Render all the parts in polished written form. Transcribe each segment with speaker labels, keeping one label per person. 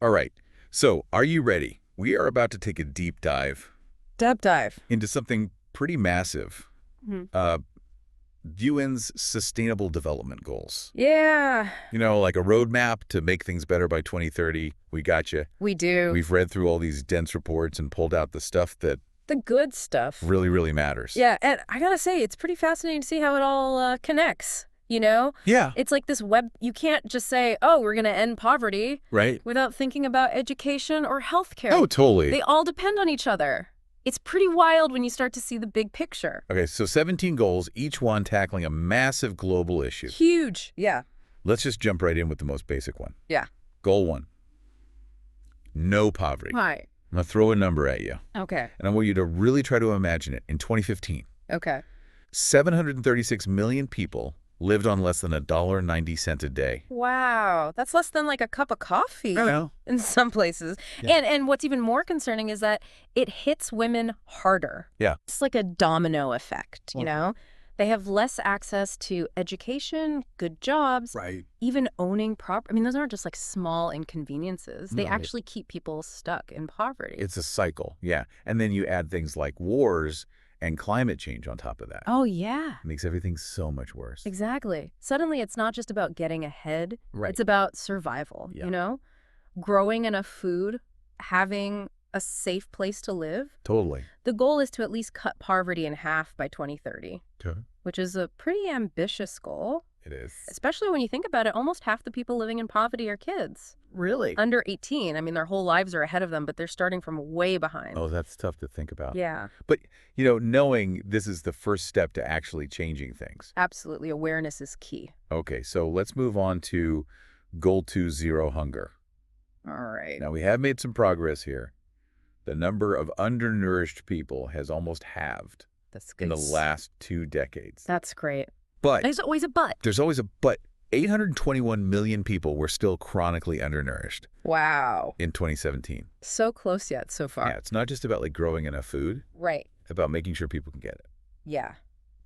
Speaker 1: All right. So, are you ready? We are about to take a deep dive
Speaker 2: Deep dive.
Speaker 1: into something pretty massive.
Speaker 2: Mhm.
Speaker 1: Uh, UN's Sustainable Development Goals.
Speaker 2: Yeah,
Speaker 1: You know, like a roadmap to make things better by 2030. We got you.
Speaker 2: we do.
Speaker 1: We've read through all these dense reports and pulled out the stuff that
Speaker 2: The good stuff.
Speaker 1: really, really matters.
Speaker 2: Yeah, and I gotta say, it's pretty fascinating to see how it all connects, you know?
Speaker 1: Yeah.
Speaker 2: It's like this web, you can't just say, oh, we're gonna end poverty
Speaker 1: Right?
Speaker 2: without thinking about education or healthcare.
Speaker 1: Oh, totally.
Speaker 2: They all depend on each other. It's pretty wild when you start to see the big picture.
Speaker 1: Okay, so 17 goals, each one tackling a massive global issue.
Speaker 2: Huge. Yeah.
Speaker 1: Let's just jump right in with the most basic one.
Speaker 2: Yeah.
Speaker 1: Goal 1. No poverty.
Speaker 2: Right.
Speaker 1: I'm going to throw a number at you.
Speaker 2: Okay.
Speaker 1: And I want you to really try to imagine it. In 2015,
Speaker 2: Okay.
Speaker 1: 736 million people lived on less than $1.90 a day.
Speaker 2: Wow. That's less than like a cup of coffee.
Speaker 1: I know.
Speaker 2: In some places.
Speaker 1: Yeah.
Speaker 2: And what's even more concerning is that it hits women harder.
Speaker 1: Yeah.
Speaker 2: It's like a domino effect, you
Speaker 1: Well-
Speaker 2: know? They have less access to education, good jobs,
Speaker 1: Right.
Speaker 2: even owning property. I mean, those aren't just like small inconveniences. They
Speaker 1: Right.
Speaker 2: actually keep people stuck in poverty.
Speaker 1: It's a cycle. Yeah. And then you add things like wars and climate change on top of that.
Speaker 2: Oh, yeah.
Speaker 1: It makes everything so much worse.
Speaker 2: Exactly. Suddenly, it's not just about getting ahead.
Speaker 1: Right.
Speaker 2: It's about survival,
Speaker 1: Yeah.
Speaker 2: you know? Growing enough food, having a safe place to live.
Speaker 1: Totally.
Speaker 2: The goal is to at least cut poverty in half by 2030,
Speaker 1: Okay.
Speaker 2: which is a pretty ambitious goal,
Speaker 1: It is.
Speaker 2: especially when you think about it. Almost half the people living in poverty are kids.
Speaker 1: Really?
Speaker 2: Under 18. I mean, their whole lives are ahead of them, but they're starting from way behind.
Speaker 1: Oh, that's tough to think about.
Speaker 2: Yeah,
Speaker 1: But, knowing this is the first step to actually changing things.
Speaker 2: absolutely. Awareness is key.
Speaker 1: Okay, so let's move on to Goal 2, Zero Hunger.
Speaker 2: All right.
Speaker 1: Now, we have made some progress here. The number of undernourished people has almost halved
Speaker 2: That's
Speaker 1: in
Speaker 2: good.
Speaker 1: the last 2 decades.
Speaker 2: That's great.
Speaker 1: But
Speaker 2: There's always a but.
Speaker 1: there's always a but. 821 million people were still chronically undernourished
Speaker 2: Wow.
Speaker 1: in 2017.
Speaker 2: So close yet so far.
Speaker 1: Yeah, it's not just about growing enough food,
Speaker 2: Right.
Speaker 1: about making sure people can get it.
Speaker 2: Yeah.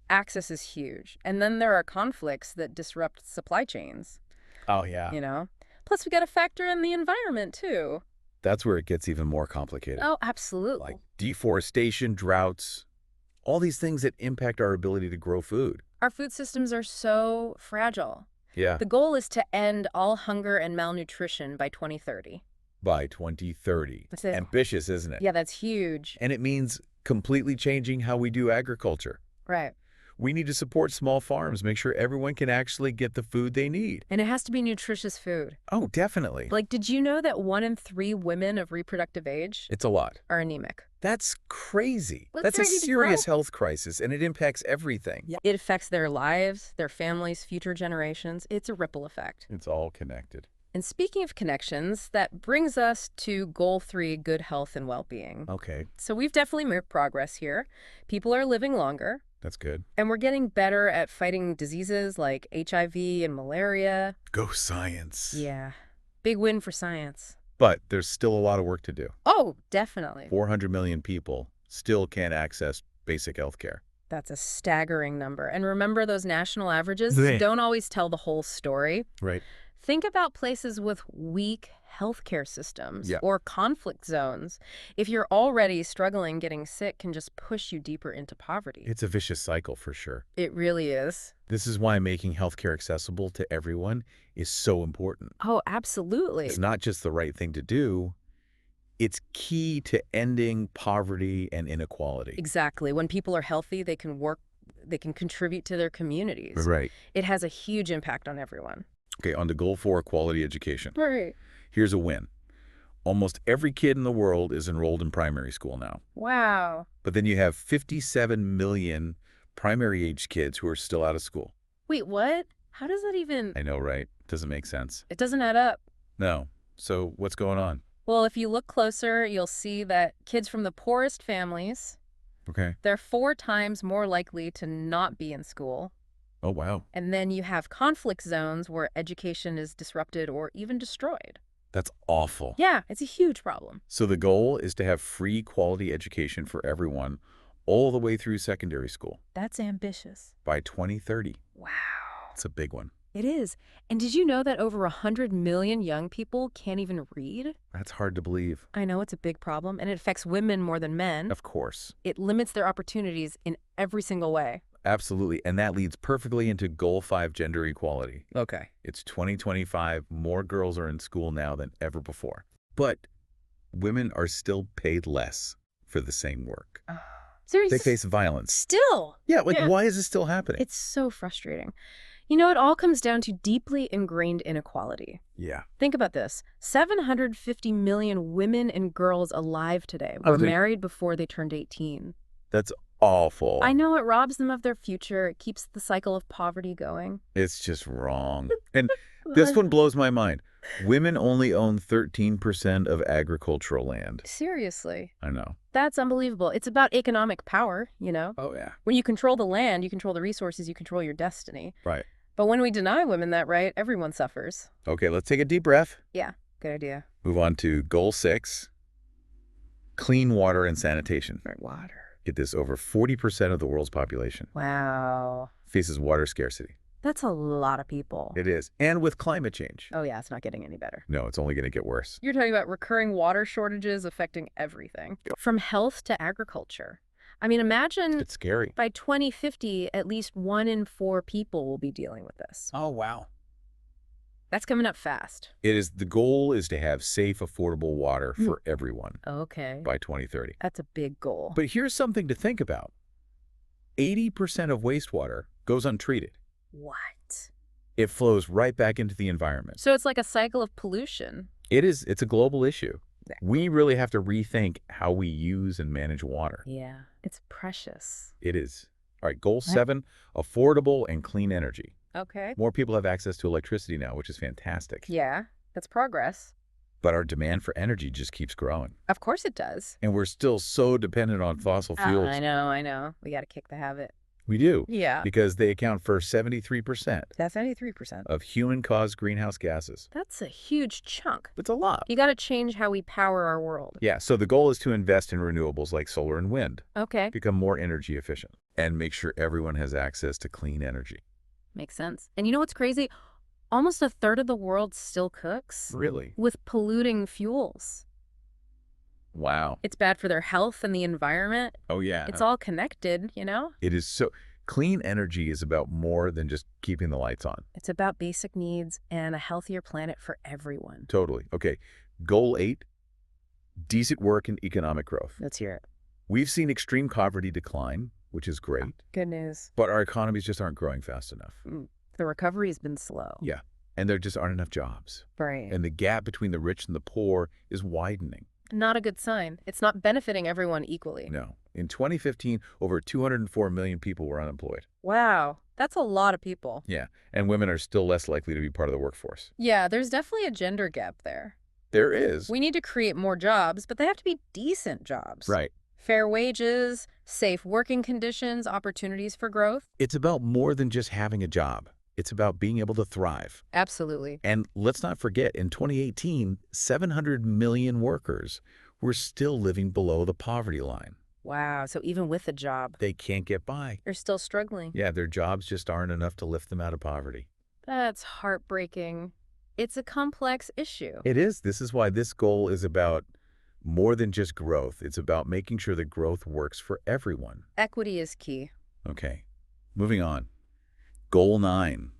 Speaker 2: Access is huge. And then there are conflicts that disrupt supply chains,
Speaker 1: Oh, yeah.
Speaker 2: you know? Plus, we got to factor in the environment, too.
Speaker 1: That's where it gets even more complicated.
Speaker 2: Oh, absolutely.
Speaker 1: Like deforestation, droughts, all these things that impact our ability to grow food.
Speaker 2: Our food systems are so fragile.
Speaker 1: Yeah.
Speaker 2: The goal is to end all hunger and malnutrition by 2030.
Speaker 1: By 2030.
Speaker 2: That's it.
Speaker 1: Ambitious, isn't it?
Speaker 2: Yeah, that's huge.
Speaker 1: And it means completely changing how we do agriculture.
Speaker 2: Right.
Speaker 1: We need to support small farms, make sure everyone can actually get the food they need.
Speaker 2: And it has to be nutritious food.
Speaker 1: Oh, definitely.
Speaker 2: Like, did you know that 1 in 3 women of reproductive age
Speaker 1: It's a lot.
Speaker 2: are anemic?
Speaker 1: That's crazy.
Speaker 2: Well,
Speaker 1: That's a
Speaker 2: it's ready to
Speaker 1: serious
Speaker 2: grow.
Speaker 1: health crisis, and it impacts everything.
Speaker 2: Yeah. It affects their lives, their families, future generations. It's a ripple effect.
Speaker 1: It's all connected.
Speaker 2: And speaking of connections, that brings us to Goal 3, good health and well-being.
Speaker 1: Okay,
Speaker 2: So we've definitely made progress here. People are living longer,
Speaker 1: that's good.
Speaker 2: and we're getting better at fighting diseases like HIV and malaria.
Speaker 1: Go science.
Speaker 2: Yeah. Big win for science.
Speaker 1: But there's still a lot of work to do.
Speaker 2: Oh, definitely.
Speaker 1: 400 million people still can't access basic health care.
Speaker 2: That's a staggering number. And remember, those national averages
Speaker 1: They-
Speaker 2: don't always tell the whole story.
Speaker 1: Right.
Speaker 2: Think about places with weak healthcare systems
Speaker 1: Yeah.
Speaker 2: or conflict zones. If you're already struggling, getting sick can just push you deeper into poverty.
Speaker 1: It's a vicious cycle for sure.
Speaker 2: It really is.
Speaker 1: This is why making healthcare accessible to everyone is so important.
Speaker 2: Oh, absolutely.
Speaker 1: It's not just the right thing to do, it's key to ending poverty and inequality.
Speaker 2: Exactly. When people are healthy, they can work, they can contribute to their communities.
Speaker 1: Right.
Speaker 2: It has a huge impact on everyone.
Speaker 1: Okay, on to Goal 4, quality education.
Speaker 2: Right.
Speaker 1: Here's a win. Almost every kid in the world is enrolled in primary school now.
Speaker 2: Wow.
Speaker 1: But then you have 57 million primary-age kids who are still out of school.
Speaker 2: Wait, what? How does that even...
Speaker 1: I know, right? Doesn't make sense.
Speaker 2: It doesn't add up.
Speaker 1: No. So what's going on?
Speaker 2: Well, if you look closer, you'll see that kids from the poorest families,
Speaker 1: Okay.
Speaker 2: they're 4 times more likely to not be in school.
Speaker 1: Oh, wow.
Speaker 2: And then you have conflict zones where education is disrupted or even destroyed.
Speaker 1: That's awful.
Speaker 2: Yeah, it's a huge problem.
Speaker 1: So the goal is to have free quality education for everyone all the way through secondary school
Speaker 2: That's ambitious.
Speaker 1: by 2030.
Speaker 2: Wow.
Speaker 1: It's a big one.
Speaker 2: It is. And did you know that over 100 million young people can't even read?
Speaker 1: That's hard to believe.
Speaker 2: I know it's a big problem, and it affects women more than men.
Speaker 1: Of course.
Speaker 2: It limits their opportunities in every single way.
Speaker 1: Absolutely. And that leads perfectly into Goal 5 gender equality.
Speaker 2: Okay.
Speaker 1: It's 2025. More girls are in school now than ever before. But women are still paid less for the same work.
Speaker 2: Seriously?
Speaker 1: They face violence.
Speaker 2: Still?
Speaker 1: Yeah, why is this still happening?
Speaker 2: It's so frustrating. You know, it all comes down to deeply ingrained inequality.
Speaker 1: Yeah.
Speaker 2: Think about this. 750 million women and girls alive today were married before they turned 18.
Speaker 1: That's awful.
Speaker 2: I know it robs them of their future. It keeps the cycle of poverty going.
Speaker 1: It's just wrong. And this one blows my mind. Women only own 13% of agricultural land.
Speaker 2: Seriously.
Speaker 1: I know.
Speaker 2: That's unbelievable. It's about economic power, you know?
Speaker 1: Oh, yeah.
Speaker 2: When you control the land, you control the resources, you control your destiny.
Speaker 1: Right.
Speaker 2: But when we deny women that right, everyone suffers.
Speaker 1: Okay, let's take a deep breath.
Speaker 2: Yeah, good idea.
Speaker 1: Move on to Goal 6, clean water and sanitation.
Speaker 2: Right, water.
Speaker 1: Get this, over 40% of the world's population
Speaker 2: Wow.
Speaker 1: faces water scarcity.
Speaker 2: That's a lot of people.
Speaker 1: It is. And with climate change.
Speaker 2: Oh, yeah, it's not getting any better.
Speaker 1: No, it's only going to get worse.
Speaker 2: You're talking about recurring water shortages affecting everything, from health to agriculture. I mean, imagine
Speaker 1: It's scary.
Speaker 2: by 2050, at least 1 in 4 people will be dealing with this.
Speaker 1: Oh, wow.
Speaker 2: That's coming up fast.
Speaker 1: The goal is to have safe, affordable water for everyone
Speaker 2: Okay.
Speaker 1: by 2030.
Speaker 2: That's a big goal.
Speaker 1: But here's something to think about. 80% of wastewater goes untreated.
Speaker 2: What?
Speaker 1: It flows right back into the environment.
Speaker 2: So it's like a cycle of pollution.
Speaker 1: It's a global issue.
Speaker 2: Yeah.
Speaker 1: We really have to rethink how we use and manage water.
Speaker 2: Yeah, it's precious.
Speaker 1: It is. All right, Goal 7, affordable and clean energy.
Speaker 2: Okay.
Speaker 1: More people have access to electricity now, which is fantastic.
Speaker 2: Yeah, that's progress.
Speaker 1: But our demand for energy just keeps growing.
Speaker 2: Of course it does.
Speaker 1: And we're still so dependent on fossil fuels.
Speaker 2: I know. We got to kick the habit.
Speaker 1: We do.
Speaker 2: Yeah.
Speaker 1: Because they account for 73%
Speaker 2: That's 93%.
Speaker 1: of human-caused greenhouse gases.
Speaker 2: That's a huge chunk.
Speaker 1: It's a lot.
Speaker 2: You got to change how we power our world.
Speaker 1: Yeah, so the goal is to invest in renewables like solar and wind,
Speaker 2: Okay.
Speaker 1: become more energy efficient, and make sure everyone has access to clean energy.
Speaker 2: Makes sense. And you know what's crazy? Almost a third of the world still cooks
Speaker 1: Really?
Speaker 2: with polluting fuels.
Speaker 1: Wow.
Speaker 2: It's bad for their health and the environment.
Speaker 1: Oh, yeah.
Speaker 2: It's all connected, you know?
Speaker 1: It is so... Clean energy is about more than just keeping the lights on.
Speaker 2: It's about basic needs and a healthier planet for everyone.
Speaker 1: Totally. Okay, Goal 8, decent work and economic growth.
Speaker 2: Let's hear it.
Speaker 1: We've seen extreme poverty decline, which is great,
Speaker 2: Good news.
Speaker 1: but our economies just aren't growing fast enough.
Speaker 2: The recovery has been slow.
Speaker 1: Yeah, and there just aren't enough jobs.
Speaker 2: Right.
Speaker 1: And the gap between the rich and the poor is widening.
Speaker 2: Not a good sign. It's not benefiting everyone equally.
Speaker 1: No. In 2015, over 204 million people were unemployed.
Speaker 2: Wow. That's a lot of people.
Speaker 1: Yeah, and women are still less likely to be part of the workforce.
Speaker 2: Yeah, there's definitely a gender gap there.
Speaker 1: There is.
Speaker 2: We need to create more jobs, but they have to be decent jobs.
Speaker 1: Right.
Speaker 2: Fair wages, safe working conditions, opportunities for growth.
Speaker 1: It's about more than just having a job. It's about being able to thrive.
Speaker 2: Absolutely.
Speaker 1: And let's not forget, in 2018, 700 million workers were still living below the poverty line.
Speaker 2: Wow. So even with a job,
Speaker 1: They can't get by.
Speaker 2: they're still struggling.
Speaker 1: Yeah, their jobs just aren't enough to lift them out of poverty.
Speaker 2: That's heartbreaking. It's a complex issue.
Speaker 1: It is. This is why this goal is about more than just growth. It's about making sure that growth works for everyone.
Speaker 2: Equity is key.
Speaker 1: Okay, moving on. Goal 9,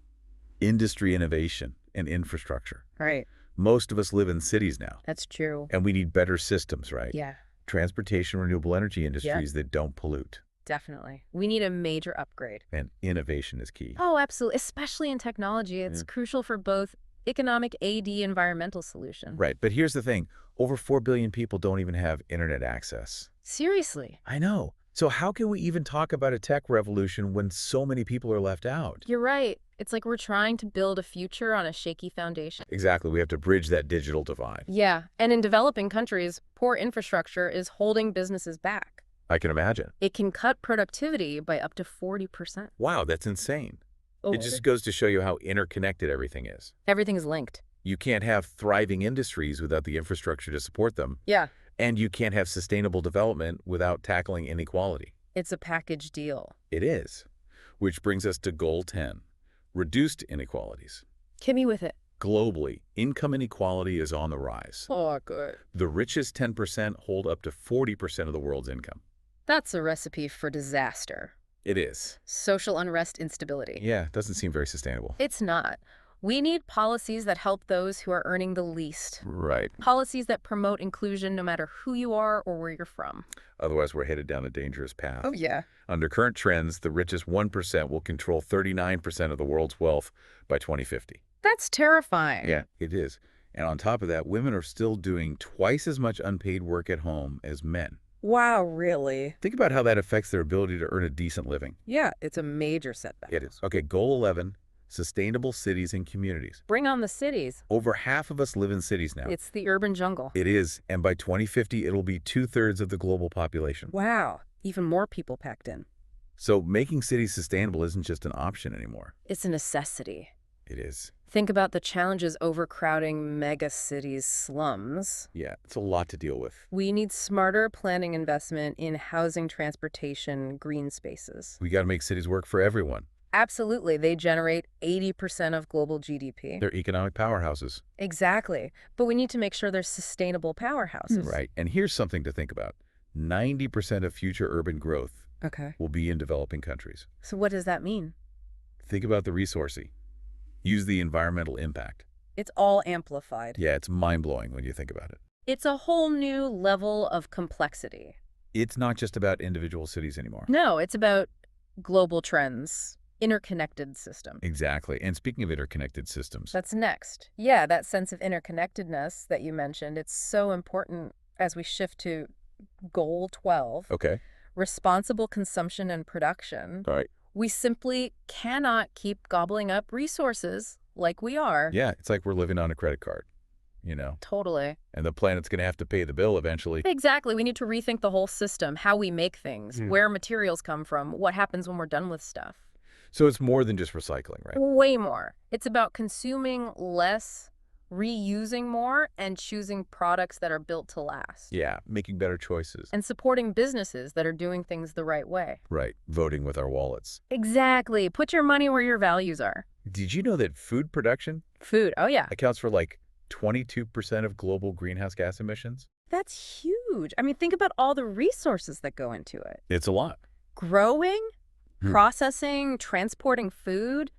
Speaker 1: industry innovation and infrastructure.
Speaker 2: Right.
Speaker 1: Most of us live in cities now,
Speaker 2: That's true.
Speaker 1: and we need better systems, right?
Speaker 2: Yeah,
Speaker 1: Transportation, renewable energy industries that don't pollute.
Speaker 2: definitely. We need a major upgrade.
Speaker 1: And innovation is key.
Speaker 2: Oh, absolutely. Especially in technology. It's crucial for both economic environmental solution.
Speaker 1: Right, but here's the thing. Over 4 billion people don't even have internet access.
Speaker 2: Seriously.
Speaker 1: I know. So how can we even talk about a tech revolution when so many people are left out?
Speaker 2: You're right. It's like we're trying to build a future on a shaky foundation.
Speaker 1: Exactly. We have to bridge that digital divide.
Speaker 2: Yeah, and in developing countries, poor infrastructure is holding businesses back.
Speaker 1: I can imagine.
Speaker 2: It can cut productivity by up to 40%.
Speaker 1: Wow, that's insane.
Speaker 2: Oh,
Speaker 1: It just goes to show you how interconnected everything is.
Speaker 2: everything is linked.
Speaker 1: You can't have thriving industries without the infrastructure to support them.
Speaker 2: Yeah,
Speaker 1: And you can't have sustainable development without tackling inequality.
Speaker 2: it's a package deal.
Speaker 1: It is. Which brings us to Goal 10, Reduced inequalities.
Speaker 2: Hit me with it.
Speaker 1: Globally, income inequality is on the rise.
Speaker 2: Oh, good.
Speaker 1: The richest 10% hold up to 40% of the world's income.
Speaker 2: That's a recipe for disaster.
Speaker 1: It is.
Speaker 2: Social unrest, instability.
Speaker 1: Yeah, it doesn't seem very sustainable.
Speaker 2: It's not. We need policies that help those who are earning the least.
Speaker 1: Right.
Speaker 2: Policies that promote inclusion no matter who you are or where you're from.
Speaker 1: Otherwise, we're headed down a dangerous path.
Speaker 2: Oh, yeah.
Speaker 1: Under current trends, the richest 1% will control 39% of the world's wealth by 2050.
Speaker 2: That's terrifying.
Speaker 1: Yeah, it is. And on top of that, women are still doing twice as much unpaid work at home as men.
Speaker 2: Wow, really?
Speaker 1: Think about how that affects their ability to earn a decent living.
Speaker 2: Yeah, it's a major setback.
Speaker 1: It is. Okay, goal 11, sustainable cities and communities.
Speaker 2: Bring on the cities.
Speaker 1: Over half of us live in cities now.
Speaker 2: It's the urban jungle.
Speaker 1: It is, and by 2050, it'll be 2/3 of the global population.
Speaker 2: Wow, even more people packed in.
Speaker 1: So making cities sustainable isn't just an option anymore.
Speaker 2: It's a necessity.
Speaker 1: It is.
Speaker 2: Think about the challenges overcrowding mega cities' slums.
Speaker 1: Yeah, it's a lot to deal with.
Speaker 2: We need smarter planning investment in housing, transportation, green spaces.
Speaker 1: We got to make cities work for everyone.
Speaker 2: Absolutely. They generate 80% of global GDP.
Speaker 1: They're economic powerhouses.
Speaker 2: Exactly. But we need to make sure they're sustainable powerhouses.
Speaker 1: Right. And here's something to think about. 90% of future urban growth
Speaker 2: Okay.
Speaker 1: will be in developing countries.
Speaker 2: So what does that mean?
Speaker 1: Think about the resourcing. Use the environmental impact.
Speaker 2: It's all amplified.
Speaker 1: Yeah, it's mind-blowing when you think about it.
Speaker 2: It's a whole new level of complexity.
Speaker 1: It's not just about individual cities anymore.
Speaker 2: No, it's about global trends, interconnected systems.
Speaker 1: Exactly. And speaking of interconnected systems,
Speaker 2: That's next. Yeah, that sense of interconnectedness that you mentioned, it's so important as we shift to goal 12,
Speaker 1: okay.
Speaker 2: responsible consumption and production.
Speaker 1: All right.
Speaker 2: We simply cannot keep gobbling up resources like we are.
Speaker 1: Yeah, it's like we're living on a credit card, you know,
Speaker 2: Totally.
Speaker 1: and the planet's going to have to pay the bill eventually.
Speaker 2: Exactly. We need to rethink the whole system, how we make things, where materials come from, what happens when we're done with stuff.
Speaker 1: So it's more than just recycling, right?
Speaker 2: Way more. It's about consuming less, reusing more, and choosing products that are built to last.
Speaker 1: Yeah, making better choices.
Speaker 2: And supporting businesses that are doing things the right way.
Speaker 1: Right, voting with our wallets.
Speaker 2: Exactly. Put your money where your values are.
Speaker 1: Did you know that food production
Speaker 2: Food. Oh, yeah.
Speaker 1: accounts for like 22% of global greenhouse gas emissions?
Speaker 2: That's huge. I mean, think about all the resources that go into it.
Speaker 1: It's a lot.
Speaker 2: Growing, processing, transporting food,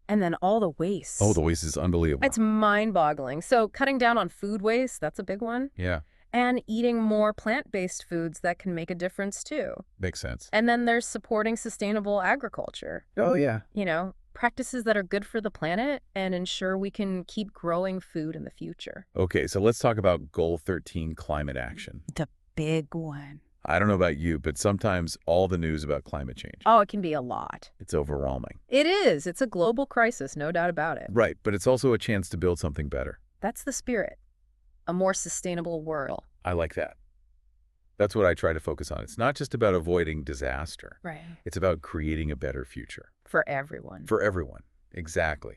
Speaker 2: and then all the waste.
Speaker 1: Oh, the waste is unbelievable.
Speaker 2: It's mind-boggling. So cutting down on food waste, that's a big one.
Speaker 1: Yeah,
Speaker 2: And eating more plant-based foods that can make a difference too.
Speaker 1: makes sense.
Speaker 2: And then there's supporting sustainable agriculture.
Speaker 1: Oh, yeah.
Speaker 2: You know, practices that are good for the planet and ensure we can keep growing food in the future.
Speaker 1: Okay, so let's talk about Goal 13, climate action.
Speaker 2: The big one.
Speaker 1: I don't know about you, but sometimes all the news about climate change,
Speaker 2: Oh, it can be a lot.
Speaker 1: it's overwhelming.
Speaker 2: It is. It's a global crisis, no doubt about it.
Speaker 1: Right, but it's also a chance to build something better.
Speaker 2: That's the spirit. A more sustainable world.
Speaker 1: I like that. That's what I try to focus on. It's not just about avoiding disaster.
Speaker 2: Right.
Speaker 1: It's about creating a better future.
Speaker 2: For everyone.
Speaker 1: For everyone. Exactly.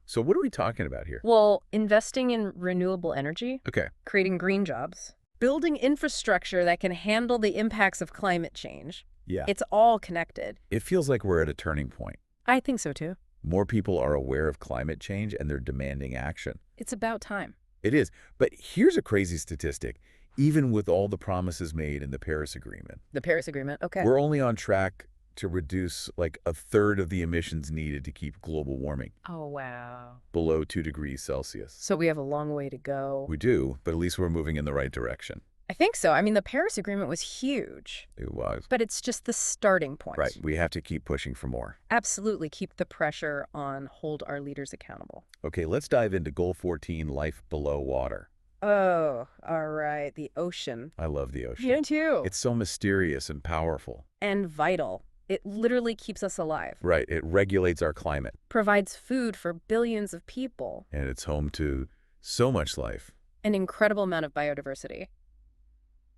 Speaker 1: So what are we talking about here?
Speaker 2: Well, investing in renewable energy,
Speaker 1: Okay.
Speaker 2: creating green jobs, building infrastructure that can handle the impacts of climate change.
Speaker 1: Yeah.
Speaker 2: It's all connected.
Speaker 1: It feels like we're at a turning point.
Speaker 2: I think so too.
Speaker 1: More people are aware of climate change and they're demanding action.
Speaker 2: It's about time.
Speaker 1: It is. But here's a crazy statistic. Even with all the promises made in the Paris Agreement,
Speaker 2: The Paris Agreement, okay.
Speaker 1: we're only on track to reduce like 1/3 of the emissions needed to keep global warming
Speaker 2: Oh, wow.
Speaker 1: below 2 degrees Celsius.
Speaker 2: So we have a long way to go.
Speaker 1: We do, but at least we're moving in the right direction.
Speaker 2: I think so. I mean, the Paris Agreement was huge,
Speaker 1: It was.
Speaker 2: but it's just the starting point.
Speaker 1: Right. We have to keep pushing for more.
Speaker 2: Absolutely keep the pressure on, hold our leaders accountable.
Speaker 1: Okay, let's dive into Goal 14, life below water.
Speaker 2: Oh, all right. The ocean.
Speaker 1: I love the ocean.
Speaker 2: You too.
Speaker 1: It's so mysterious and powerful.
Speaker 2: And vital. It literally keeps us alive.
Speaker 1: Right. It regulates our climate,
Speaker 2: Provides food for billions of people.
Speaker 1: and it's home to so much life.
Speaker 2: An incredible amount of biodiversity.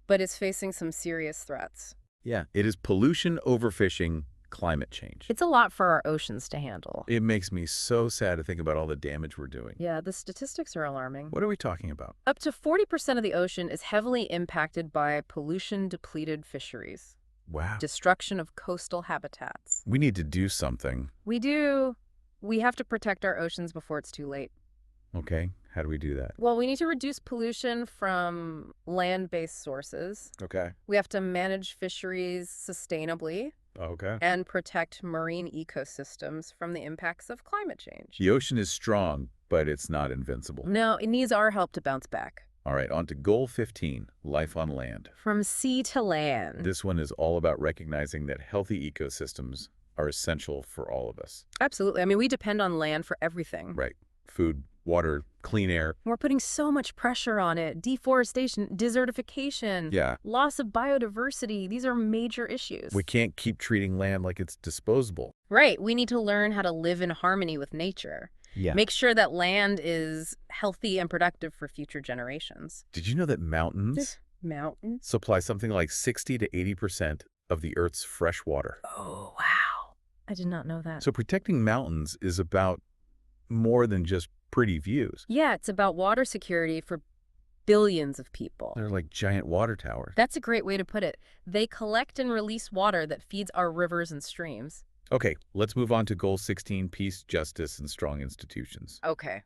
Speaker 2: But it's facing some serious threats.
Speaker 1: Yeah. It is pollution, overfishing, climate change.
Speaker 2: It's a lot for our oceans to handle.
Speaker 1: It makes me so sad to think about all the damage we're doing.
Speaker 2: Yeah, the statistics are alarming.
Speaker 1: What are we talking about?
Speaker 2: Up to 40% of the ocean is heavily impacted by pollution-depleted fisheries.
Speaker 1: Wow.
Speaker 2: Destruction of coastal habitats.
Speaker 1: We need to do something.
Speaker 2: We do. We have to protect our oceans before it's too late.
Speaker 1: Okay, how do we do that?
Speaker 2: Well, we need to reduce pollution from land-based sources.
Speaker 1: Okay.
Speaker 2: We have to manage fisheries sustainably
Speaker 1: Okay.
Speaker 2: and protect marine ecosystems from the impacts of climate change.
Speaker 1: The ocean is strong, but it's not invincible.
Speaker 2: No, it needs our help to bounce back.
Speaker 1: All right, on to goal 15, life on land.
Speaker 2: From sea to land.
Speaker 1: This one is all about recognizing that healthy ecosystems are essential for all of us.
Speaker 2: Absolutely. I mean, we depend on land for everything.
Speaker 1: Right. Food, water, clean air.
Speaker 2: We're putting so much pressure on it. Deforestation, desertification,
Speaker 1: Yeah.
Speaker 2: loss of biodiversity. These are major issues.
Speaker 1: We can't keep treating land like it's disposable.
Speaker 2: Right. We need to learn how to live in harmony with nature.
Speaker 1: Yeah.
Speaker 2: Make sure that land is healthy and productive for future generations.
Speaker 1: Did you know that mountains
Speaker 2: Mountains?
Speaker 1: supply something like 60 to 80% of the Earth's fresh water?
Speaker 2: Oh, wow. I did not know that.
Speaker 1: So protecting mountains is about more than just pretty views.
Speaker 2: Yeah, it's about water security for billions of people.
Speaker 1: They're like giant water towers.
Speaker 2: That's a great way to put it. They collect and release water that feeds our rivers and streams.
Speaker 1: Okay, let's move on to goal 16, peace, justice, and strong institutions.
Speaker 2: Okay.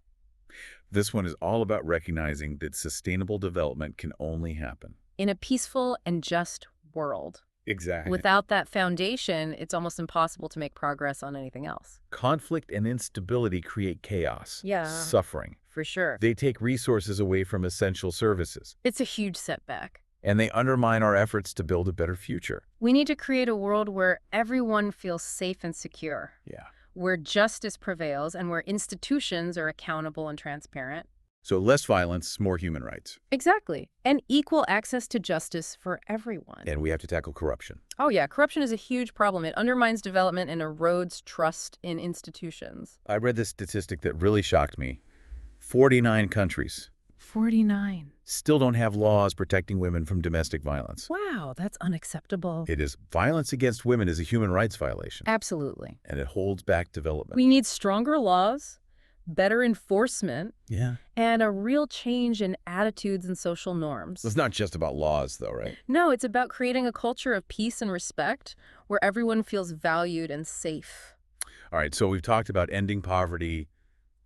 Speaker 1: This one is all about recognizing that sustainable development can only happen.
Speaker 2: In a peaceful and just world.
Speaker 1: Exactly.
Speaker 2: Without that foundation, it's almost impossible to make progress on anything else.
Speaker 1: Conflict and instability create chaos,
Speaker 2: Yeah.
Speaker 1: suffering.
Speaker 2: For sure.
Speaker 1: They take resources away from essential services,
Speaker 2: It's a huge setback.
Speaker 1: and they undermine our efforts to build a better future.
Speaker 2: We need to create a world where everyone feels safe and secure,
Speaker 1: Yeah.
Speaker 2: where justice prevails, and where institutions are accountable and transparent.
Speaker 1: So less violence, more human rights.
Speaker 2: Exactly. And equal access to justice for everyone.
Speaker 1: And we have to tackle corruption.
Speaker 2: Oh, yeah. Corruption is a huge problem. It undermines development and erodes trust in institutions.
Speaker 1: I read this statistic that really shocked me. 49 countries
Speaker 2: 49.
Speaker 1: still don't have laws protecting women from domestic violence.
Speaker 2: Wow, that's unacceptable.
Speaker 1: It is violence against women is a human rights violation,
Speaker 2: Absolutely.
Speaker 1: and it holds back development.
Speaker 2: We need stronger laws, better enforcement,
Speaker 1: Yeah.
Speaker 2: and a real change in attitudes and social norms.
Speaker 1: It's not just about laws, though, right?
Speaker 2: No, it's about creating a culture of peace and respect where everyone feels valued and safe.
Speaker 1: All right, so we've talked about ending poverty,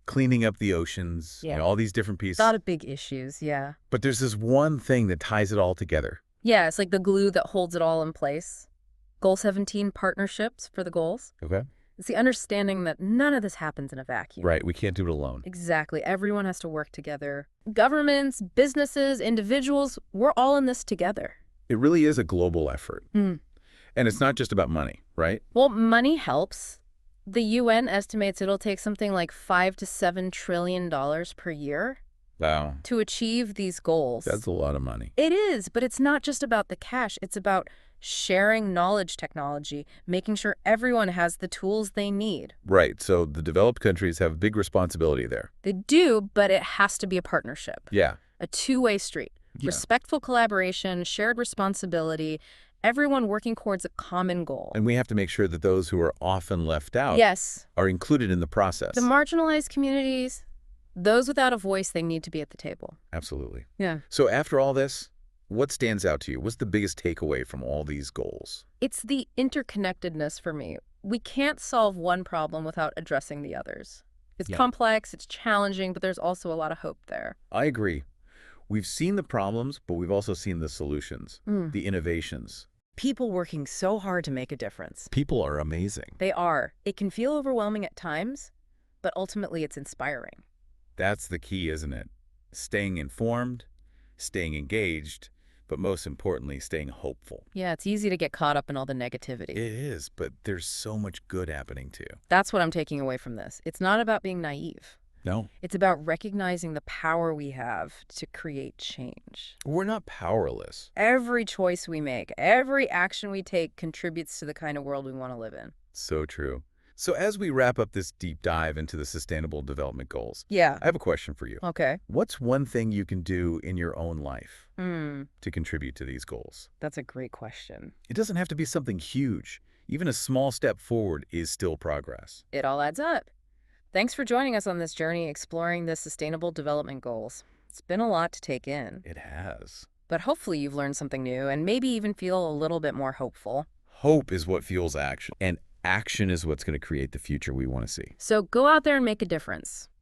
Speaker 1: cleaning up the oceans,
Speaker 2: Yeah.
Speaker 1: all these different pieces.
Speaker 2: A lot of big issues, yeah.
Speaker 1: But there's this one thing that ties it all together.
Speaker 2: Yeah, it's like the glue that holds it all in place. Goal 17, partnerships for the goals.
Speaker 1: Okay.
Speaker 2: It's the understanding that none of this happens in a vacuum.
Speaker 1: Right, we can't do it alone.
Speaker 2: Exactly. Everyone has to work together. Governments, businesses, individuals, we're all in this together.
Speaker 1: It really is a global effort.
Speaker 2: Mm.
Speaker 1: And it's not just about money, right?
Speaker 2: Well, money helps. The UN estimates it'll take something like $5 to $7 trillion per year
Speaker 1: Wow.
Speaker 2: to achieve these goals.
Speaker 1: That's a lot of money.
Speaker 2: It is, but it's not just about the cash. It's about sharing knowledge technology, making sure everyone has the tools they need.
Speaker 1: Right, so the developed countries have big responsibility there.
Speaker 2: They do, but it has to be a partnership,
Speaker 1: Yeah.
Speaker 2: a two-way street.
Speaker 1: Yeah.
Speaker 2: Respectful collaboration, shared responsibility, everyone working towards a common goal.
Speaker 1: And we have to make sure that those who are often left out
Speaker 2: Yes,
Speaker 1: are included in the process.
Speaker 2: the marginalized communities, those without a voice, they need to be at the table.
Speaker 1: Absolutely.
Speaker 2: Yeah.
Speaker 1: So after all this, what stands out to you? What's the biggest takeaway from all these goals?
Speaker 2: It's the interconnectedness for me. We can't solve one problem without addressing the others. It's
Speaker 1: Yeah.
Speaker 2: complex, it's challenging, but there's also a lot of hope there.
Speaker 1: I agree. We've seen the problems, but we've also seen the solutions, the innovations.
Speaker 2: People working so hard to make a difference.
Speaker 1: People are amazing.
Speaker 2: They are. It can feel overwhelming at times, but ultimately it's inspiring.
Speaker 1: That's the key, isn't it? Staying informed, staying engaged, but most importantly, staying hopeful.
Speaker 2: Yeah, it's easy to get caught up in all the negativity.
Speaker 1: It is, but there's so much good happening too.
Speaker 2: That's what I'm taking away from this. It's not about being naive.
Speaker 1: No,
Speaker 2: It's about recognizing the power we have to create change.
Speaker 1: we're not powerless.
Speaker 2: Every choice we make, every action we take contributes to the kind of world we want to live in.
Speaker 1: So true. So as we wrap up this deep dive into the Sustainable Development Goals,
Speaker 2: Yeah.
Speaker 1: I have a question for you.
Speaker 2: Okay.
Speaker 1: What's one thing you can do in your own life
Speaker 2: Hmm.
Speaker 1: to contribute to these goals?
Speaker 2: That's a great question.
Speaker 1: It doesn't have to be something huge. Even a small step forward is still progress.
Speaker 2: It all adds up. Thanks for joining us on this journey exploring the Sustainable Development Goals. It's been a lot to take in,
Speaker 1: It has.
Speaker 2: but hopefully you've learned something new and maybe even feel a little bit more hopeful.
Speaker 1: Hope is what fuels action, and Action is what's going to create the future we want to see.
Speaker 2: So go out there and make a difference.